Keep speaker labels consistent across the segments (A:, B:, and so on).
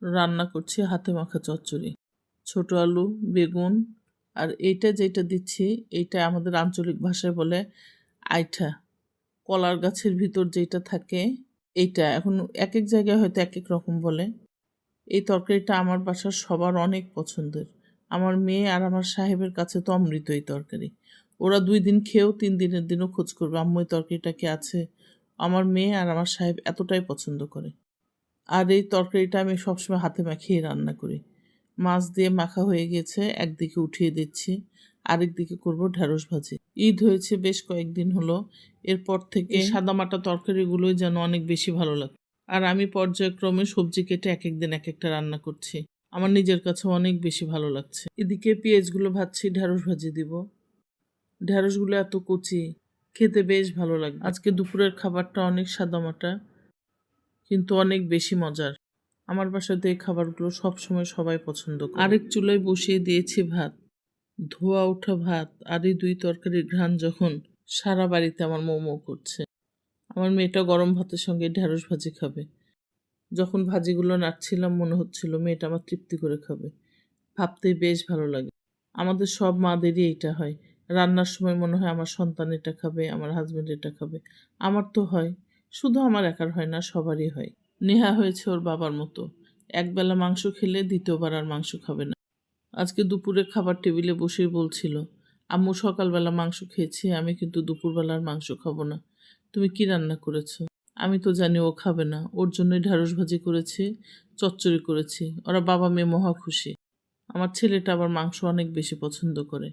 A: রান্না করছি হাতে মাখা চচ্চড়ি। ছোট আলু, বেগুন আর এইটা যেটা দিচ্ছি এইটা আমাদের আঞ্চলিক ভাষায় বলে আইঠা। কলার গাছের ভিতর যেটা থাকে এইটা। এখন একেক জায়গায় হয়তো একেক রকম বলে। এই তরকারিটা আমার বাসার সবার অনেক পছন্দের। আমার মেয়ে আর আমার সাহেবের কাছে তো অমৃত এই তরকারি। ওরা ২ দিন খেয়েও ৩ দিনের দিনও খোঁজ করবে, আম্মু এই তরকারিটা কি আছে? আমার মেয়ে আর আমার সাহেব এতটাই পছন্দ করে। আর এই তরকারিটা আমি সবসময় হাতে মাখিয়ে রান্না করি। মাছ দিয়ে মাখা হয়ে গেছে, একদিকে উঠিয়ে দিচ্ছি, আরেক দিকে করব ঢেঁড়স ভাজি। ঈদ হয়েছে বেশ কয়েকদিন হলো, এরপর থেকে সাদামাটা তরকারিগুলোই যেন অনেক বেশি ভালো লাগে। আর আমি পর্যায়ক্রমে সবজি কেটে এক একদিন এক একটা রান্না করছি। আমার নিজের কাছে অনেক বেশি ভালো লাগছে। এদিকে পেঁয়াজগুলো ভাজছি, ঢেঁড়স ভাজি দিব। ঢেঁড়সগুলো এত কচি, খেতে বেশ ভালো লাগবে। আজকে দুপুরের খাবারটা অনেক সাদামাটা কিন্তু অনেক বেশি মজার। আমার বাসাতে এই খাবারগুলো সবসময় সবাই পছন্দ করে। আরেক চুলায় বসিয়ে দিয়েছি ভাত, ধোয়া ওঠা ভাত। আর এই ২ তরকারির ঘ্রাণ যখন সারা বাড়িতে আমার মৌ মৌ করছে। আমার মেয়েটা গরম ভাতের সঙ্গে ঢেঁড়স ভাজি খাবে। যখন ভাজিগুলো নাড়ছিলাম মনে হচ্ছিল মেয়েটা আমার তৃপ্তি করে খাবে। ভাবতেই বেশ ভালো লাগে। আমাদের সব মাদেরই এইটা হয়। রান্নার সময় মনে হয় আমার সন্তান এটা খাবে, আমার হাজব্যান্ড এটা খাবে। আমার তো হয়, শুধু আমার একার হয় না, সবারই হয়। নেহা হয়েছে ওর বাবার মতো। একবেলা মাংস খেলে দ্বিতীয়বার আর মাংস খাবে না। আজকে দুপুরে খাবার টেবিলে বসেই বলছিল, আম্মু সকালবেলা মাংস খেয়েছি, আমি কিন্তু দুপুরবেলার মাংস খাবো না। তুমি কি রান্না করেছো? আমি তো জানি ও খাবে না, ওর জন্যই ঢেঁড়স ভাজি করেছি, চচ্চড়ি করেছি। ওরা বাবা মেয়ে মহা খুশি। আমার ছেলেটা আবার মাংস অনেক বেশি পছন্দ করে,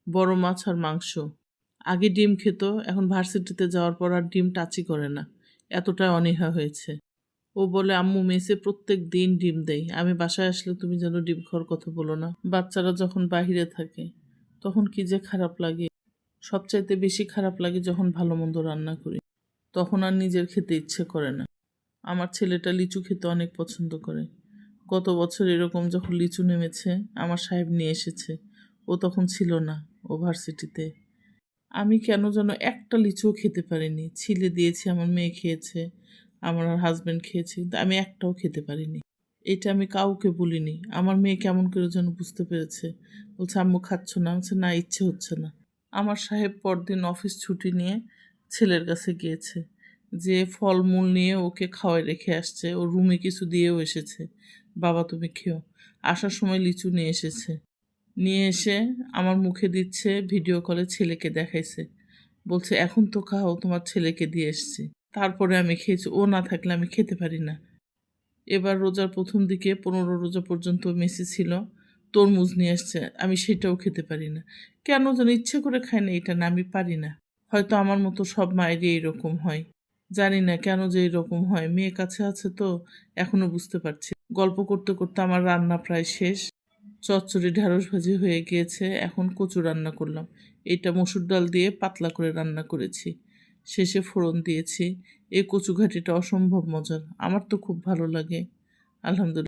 A: বড় মাছ আর মাংস। আগে ডিম খেত, এখন ভার্সিটিতে যাওয়ার পর আর ডিম টাচই করে না, এতটাই অনীহা হয়েছে। ও বলে আম্মু মেসে প্রত্যেক দিন ডিম দেয়, আমি বাসায় আসলে তুমি যেন ডিম খাওয়ার কথা বলো না। বাচ্চারা যখন বাহিরে থাকে তখন কি যে খারাপ লাগে। সবচাইতে বেশি খারাপ লাগে যখন ভালো মন্দ রান্না করি, তখন আর নিজের খেতে ইচ্ছে করে না। আমার ছেলেটা লিচু খেতে অনেক পছন্দ করে। গত বছর এরকম যখন লিচু নেমেছে আমার সাহেব নিয়ে এসেছে, ও তখন ছিল না, ও ভার্সিটিতে। আমি কেন যেন একটা লিচুও খেতে পারিনি। ছিলে দিয়েছি, আমার মেয়ে খেয়েছে, আমার হাজব্যান্ড খেয়েছে, কিন্তু আমি একটাও খেতে পারিনি। এটা আমি কাউকে বলিনি। আমার মেয়ে কেমন করে যেন বুঝতে পেরেছে, বলছে আম্মু খাচ্ছ না? বলছে না, ইচ্ছে হচ্ছে না। আমার সাহেব পরদিন অফিস ছুটি নিয়ে ছেলের কাছে গিয়েছে, যে ফলমূল নিয়ে ওকে খাওয়াই রেখে আসছে, ও রুমে কিছু দিয়েও এসেছে, বাবা তুমি খেও। আসার সময় লিচু নিয়ে এসেছে, নিয়ে এসে আমার মুখে দিচ্ছে, ভিডিও কলে ছেলেকে দেখাইছে, বলছে এখন তো খাও, তোমার ছেলেকে দিয়ে এসছি। তারপরে আমি খেয়েছি, ও না থাকলে আমি খেতে পারি না। এবার রোজার প্রথম দিকে ১৫ রোজা পর্যন্ত মেসি ছিল, তরমুজ নিয়ে আসছে, আমি সেটাও খেতে পারি না। কেন যেন ইচ্ছে করে খাই না, এটা না, আমি পারি না। হয়তো আমার মতো সব মায়েরই এইরকম হয়, জানি না কেন যে এরকম হয়। মেয়ে কাছে আছে তো এখনো বুঝতে পারছি। গল্প করতে করতে আমার রান্না প্রায় শেষ। চচ্চড়ি ঢেঁড়স ভাজি হয়ে গিয়েছে, এখন কচু রান্না করলাম। এটা মসুর ডাল দিয়ে পাতলা করে রান্না করেছি, শেষে ফোড়ন দিয়েছি। এই কচু ঘাটিটা অসম্ভব মজার, আমার তো খুব ভালো লাগে। আলহামদুলিল্লাহ।